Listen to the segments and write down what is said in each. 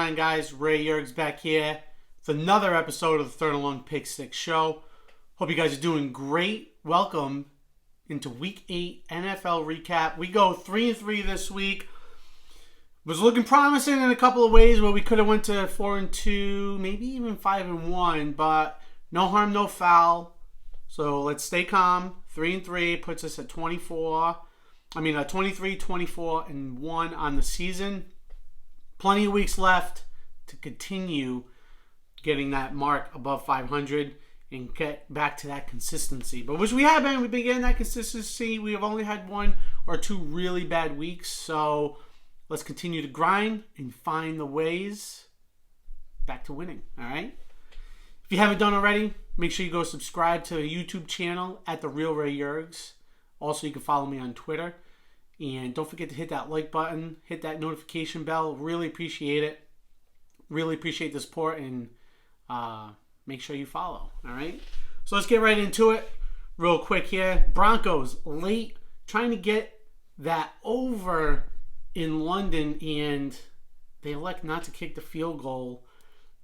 Grind, guys? Ray Yergs back here for another episode of the Third and Long Pick Six Show. Hope you guys are doing great. Welcome into Week 8 NFL recap. We go 3-3 this week. Was looking promising in a couple of ways where we could have went to 4-2, maybe even 5-1, but no harm, no foul. So let's stay calm. 3-3 puts us at 23, 24, and 1 on the season. Plenty of weeks left to continue getting that mark above 500 and get back to that consistency. But which we have been. We've been getting that consistency. We have only had 1 or 2 really bad weeks. So let's continue to grind and find the ways back to winning. All right? If you haven't done already, make sure you go subscribe to the YouTube channel at The Real Ray Yergs. Also, you can follow me on Twitter. And don't forget to hit that like button, hit that notification bell. Really appreciate it. Really appreciate the support, and make sure you follow. All right? So let's get right into it real quick here. Broncos late, trying to get that over in London, and they elect not to kick the field goal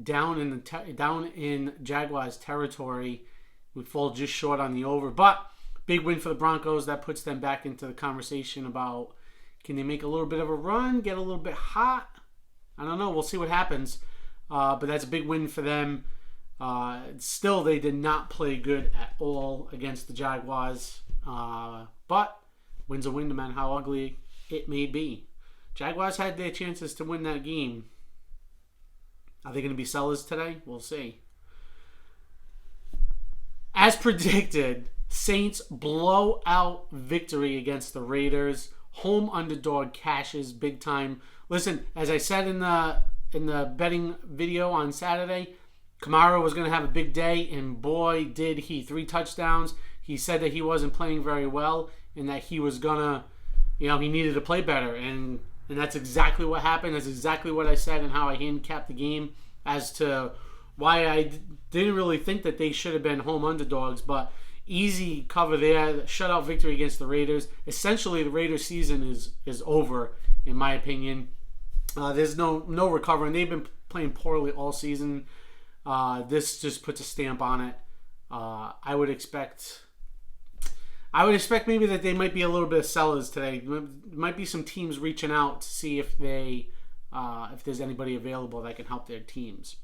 down in Jaguars territory. We fall just short on the over, but big win for the Broncos. That puts them back into the conversation about, can they make a little bit of a run, get a little bit hot? I don't know. We'll see what happens. But that's a big win for them. Still, they did not play good at all against the Jaguars. But win's a win, no matter how ugly it may be. Jaguars had their chances to win that game. Are they going to be sellers today? We'll see. As predicted, Saints blowout victory against the Raiders. Home underdog cashes big time. Listen, as I said in the betting video on Saturday, Kamara was going to have a big day, and boy did he. 3 touchdowns. He said that he wasn't playing very well and that he was going to, he needed to play better. And that's exactly what happened. That's exactly what I said and how I handicapped the game as to why I didn't really think that they should have been home underdogs, but easy cover there, shutout victory against the Raiders. Essentially, the Raiders season is over, in my opinion. There's no recovering. They've been playing poorly all season. This just puts a stamp on it. I would expect maybe that they might be a little bit of sellers today. There might be some teams reaching out to see if there's anybody available that can help their teams.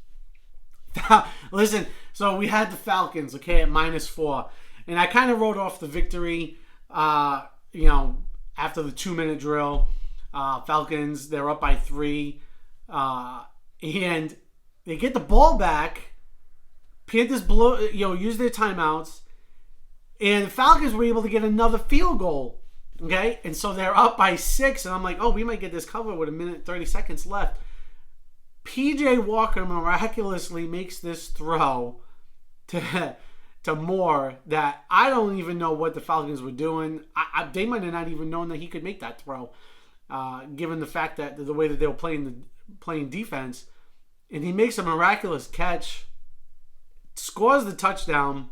Listen, so we had the Falcons, okay, at -4. And I kind of wrote off the victory, after the 2-minute drill. Falcons, they're up by 3. And they get the ball back. Panthers use their timeouts. And the Falcons were able to get another field goal. Okay? And so they're up by 6. And I'm like, we might get this covered with 1 minute and 30 seconds left. P.J. Walker miraculously makes this throw to Moore that I don't even know what the Falcons were doing. They might have not even known that he could make that throw, given the fact that the way that they were playing defense. And he makes a miraculous catch, scores the touchdown,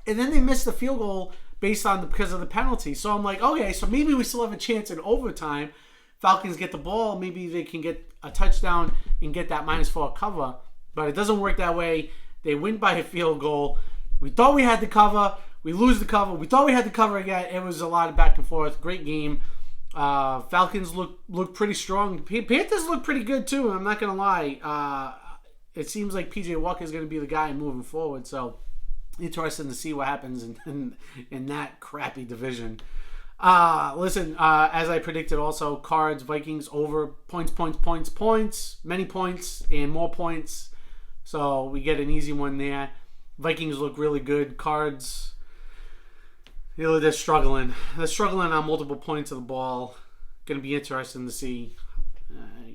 and then they miss the field goal because of the penalty. So I'm like, okay, so maybe we still have a chance in overtime. Falcons get the ball, maybe they can get a touchdown and get that -4 cover. But it doesn't work that way. They win by a field goal. We thought we had the cover. We lose the cover. We thought we had the cover again. It was a lot of back and forth. Great game. Falcons look pretty strong. Panthers look pretty good too. I'm not going to lie. It seems like P.J. Walker is going to be the guy moving forward. So interesting to see what happens in that crappy division. Listen, as I predicted also, Cards, Vikings over, points, many points, and more points. So we get an easy one there. Vikings look really good. Cards, they're struggling. They're struggling on multiple points of the ball. Going to be interesting to see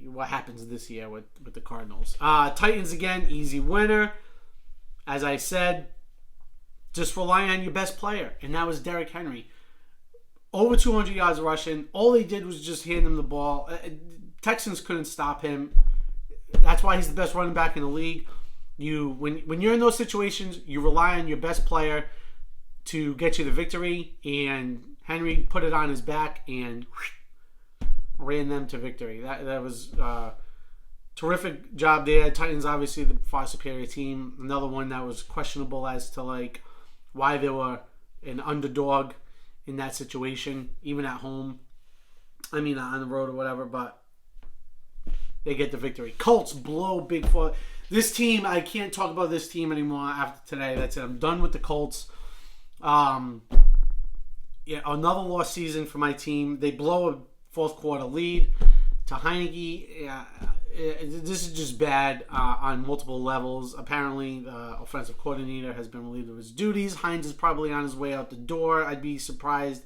what happens this year with the Cardinals. Titans again, easy winner. As I said, just rely on your best player, and that was Derrick Henry. Over 200 yards rushing. All they did was just hand him the ball. Texans couldn't stop him. That's why he's the best running back in the league. When you're in those situations, you rely on your best player to get you the victory, and Henry put it on his back and ran them to victory. That was terrific job there. Titans obviously the far superior team. Another one that was questionable as to like why they were an underdog in that situation, even at home. I mean, on the road or whatever, but they get the victory. Colts blow big for this team. I can't talk about this team anymore after today. That's it. I'm done with the Colts. Yeah, another lost season for my team. They blow a fourth quarter lead to Heineke. This is just bad on multiple levels. Apparently, the offensive coordinator has been relieved of his duties. Hines is probably on his way out the door. I'd be surprised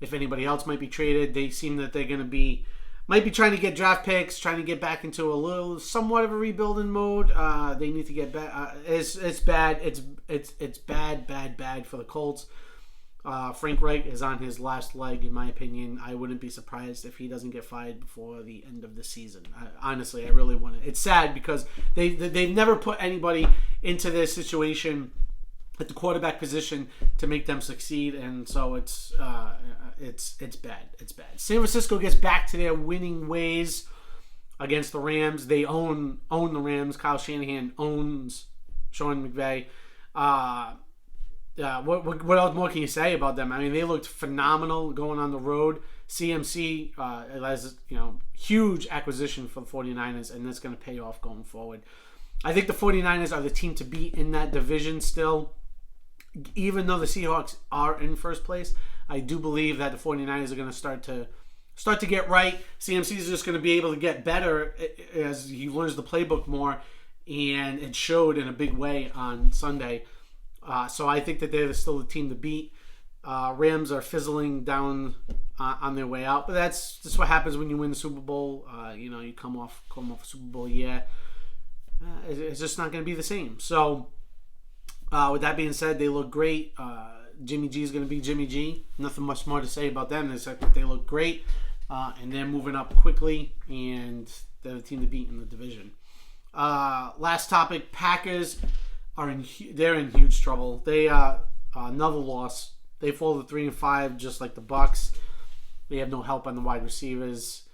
if anybody else might be traded. They seem that they're going to might be trying to get draft picks, trying to get back into somewhat of a rebuilding mode. They need to get back. It's bad. It's bad for the Colts. Frank Reich is on his last leg, in my opinion. I wouldn't be surprised if he doesn't get fired before the end of the season. Honestly, I really want it. It's sad because they've never put anybody into this situation at the quarterback position to make them succeed, and so it's bad. It's bad. San Francisco gets back to their winning ways against the Rams. They own the Rams. Kyle Shanahan owns Sean McVay. What else more can you say about them? I mean, they looked phenomenal going on the road. CMC has huge acquisition for the 49ers, and that's going to pay off going forward. I think the 49ers are the team to beat in that division still. Even though the Seahawks are in first place, I do believe that the 49ers are going to start to get right. CMC is just going to be able to get better as he learns the playbook more, and it showed in a big way on Sunday. So I think that they're still the team to beat. Rams are fizzling down on their way out, but that's just what happens when you win the Super Bowl. You come off a Super Bowl year. It's just not going to be the same. So with that being said, they look great. Jimmy G is going to be Jimmy G. Nothing much more to say about them except that they look great, and they're moving up quickly, and they're the team to beat in the division. Last topic: Packers. They're in huge trouble. They another loss. They fall to 3-5, just like the Bucs. They have no help on the wide receivers.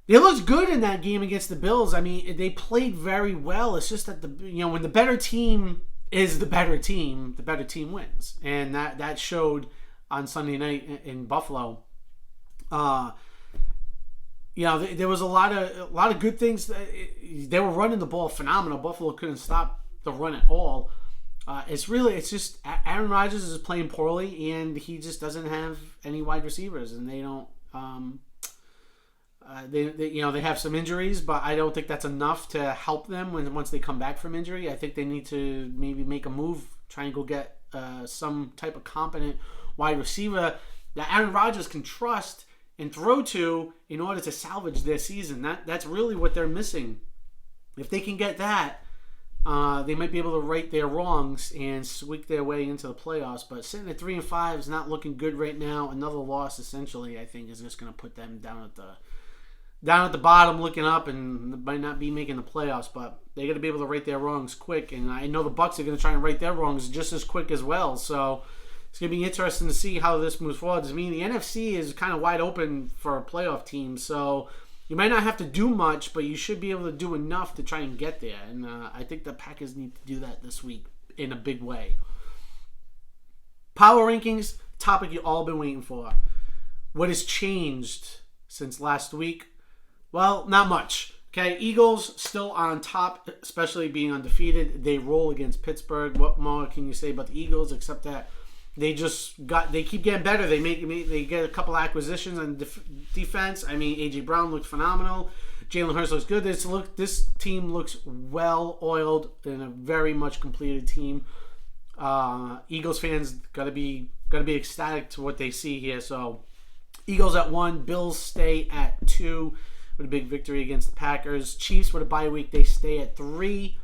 They looked good in that game against the Bills. I mean, they played very well. It's just that when the better team is the better team wins, and that showed on Sunday night in Buffalo. There was a lot of good things. They were running the ball phenomenal. Buffalo couldn't stop the run at all. It's just Aaron Rodgers is playing poorly, and he just doesn't have any wide receivers, and they don't. They have some injuries, but I don't think that's enough to help them once they come back from injury. I think they need to maybe make a move, try and go get some type of competent wide receiver that Aaron Rodgers can trust and throw to in order to salvage their season. That's really what they're missing. If they can get that, they might be able to right their wrongs and squeak their way into the playoffs. But sitting at 3-5 is not looking good right now. Another loss, essentially, I think, is just going to put them down at the bottom, looking up, and might not be making the playoffs. But they're going to be able to right their wrongs quick. And I know the Bucs are going to try and right their wrongs just as quick as well. So it's going to be interesting to see how this moves forward. I mean, the NFC is kind of wide open for a playoff team. So you might not have to do much, but you should be able to do enough to try and get there. And I think the Packers need to do that this week in a big way. Power rankings, topic you all been waiting for. What has changed since last week? Well, not much. Okay, Eagles still on top, especially being undefeated. They roll against Pittsburgh. What more can you say about the Eagles except that they keep getting better. They get a couple acquisitions on defense. I mean, A.J. Brown looked phenomenal. Jalen Hurts looks good. This team looks well oiled and a very much completed team. Eagles fans gotta be ecstatic to what they see here. So Eagles at 1, Bills stay at 2 with a big victory against the Packers. Chiefs with a bye week, they stay at 3.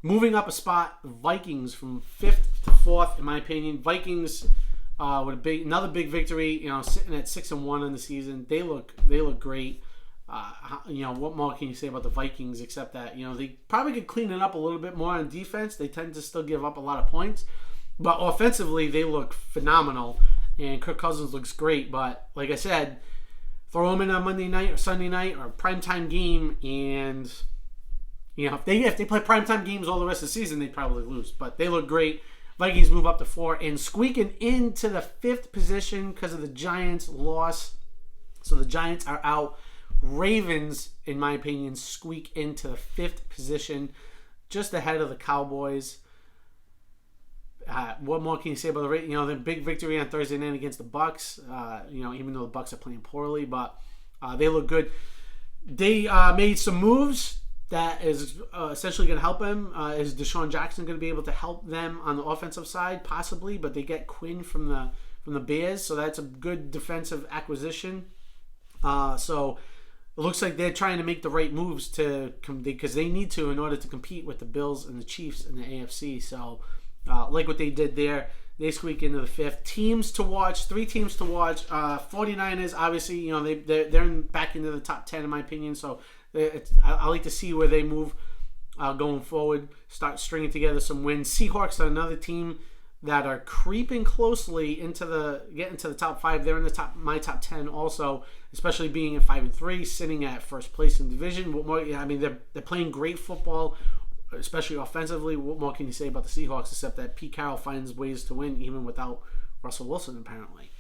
Moving up a spot, Vikings from 5th to 4th, in my opinion. Vikings with another big victory. Sitting at 6-1 in the season, they look great. What more can you say about the Vikings except that they probably could clean it up a little bit more on defense. They tend to still give up a lot of points, but offensively they look phenomenal, and Kirk Cousins looks great. But like I said, throw them in on Monday night or Sunday night or primetime game, and if they play primetime games all the rest of the season, they'd probably lose. But they look great. Vikings move up to 4 and squeaking into the 5th position because of the Giants' loss. So the Giants are out. Ravens, in my opinion, squeak into the 5th position, just ahead of the Cowboys. What more can you say about the Ravens? The big victory on Thursday night against the Bucs. Even though the Bucs are playing poorly, but they look good. They made some moves that is essentially going to help them. Is Deshaun Jackson going to be able to help them on the offensive side? Possibly, but they get Quinn from the Bears, so that's a good defensive acquisition. So it looks like they're trying to make the right moves because they need to in order to compete with the Bills and the Chiefs in the AFC. So like what they did there, they squeak into the 5th. Teams to watch, 3 teams to watch. 49ers, obviously, they're back into the top 10 in my opinion. So I like to see where they move going forward. Start stringing together some wins. Seahawks are another team that are creeping closely getting to the top 5. They're in my top 10 also, especially being at 5-3, sitting at first place in division. What more? They're playing great football, especially offensively. What more can you say about the Seahawks except that Pete Carroll finds ways to win even without Russell Wilson apparently.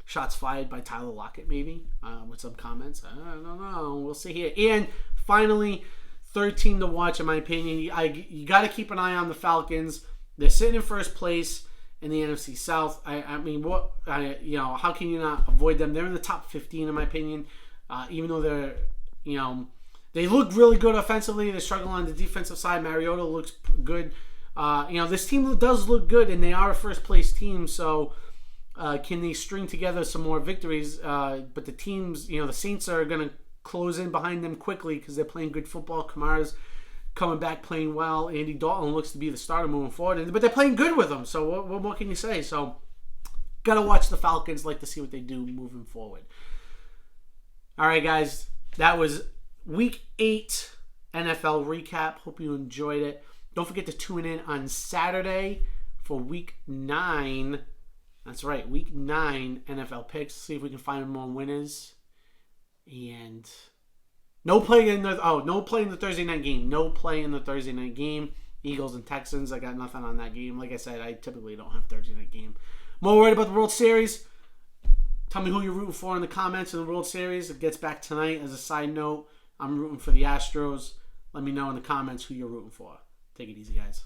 Shots fired by Tyler Lockett maybe with some comments. I don't know. We'll see here. And finally, 3rd team to watch in my opinion. You got to keep an eye on the Falcons. They're sitting in first place in the NFC South. How can you not avoid them? They're in the top 15 in my opinion. Even though they're, they look really good offensively. They're struggling on the defensive side. Mariota looks good. This team does look good, and they are a first place team. So can they string together some more victories? But the teams, the Saints are going to close in behind them quickly because they're playing good football. Kamara's coming back playing well. Andy Dalton looks to be the starter moving forward, but they're playing good with them. So what more can you say? So gotta watch the Falcons. Like to see what they do moving forward. All right, guys, that was Week 8 NFL recap. Hope you enjoyed it. Don't forget to tune in on Saturday for Week 9. That's right, Week 9 NFL picks. See if we can find more winners. And no play in the Thursday night game. No play in the Thursday night game. Eagles and Texans. I got nothing on that game. Like I said, I typically don't have Thursday night game. More worried about the World Series. Tell me who you're rooting for in the comments in the World Series. It gets back tonight. As a side note, I'm rooting for the Astros. Let me know in the comments who you're rooting for. Take it easy, guys.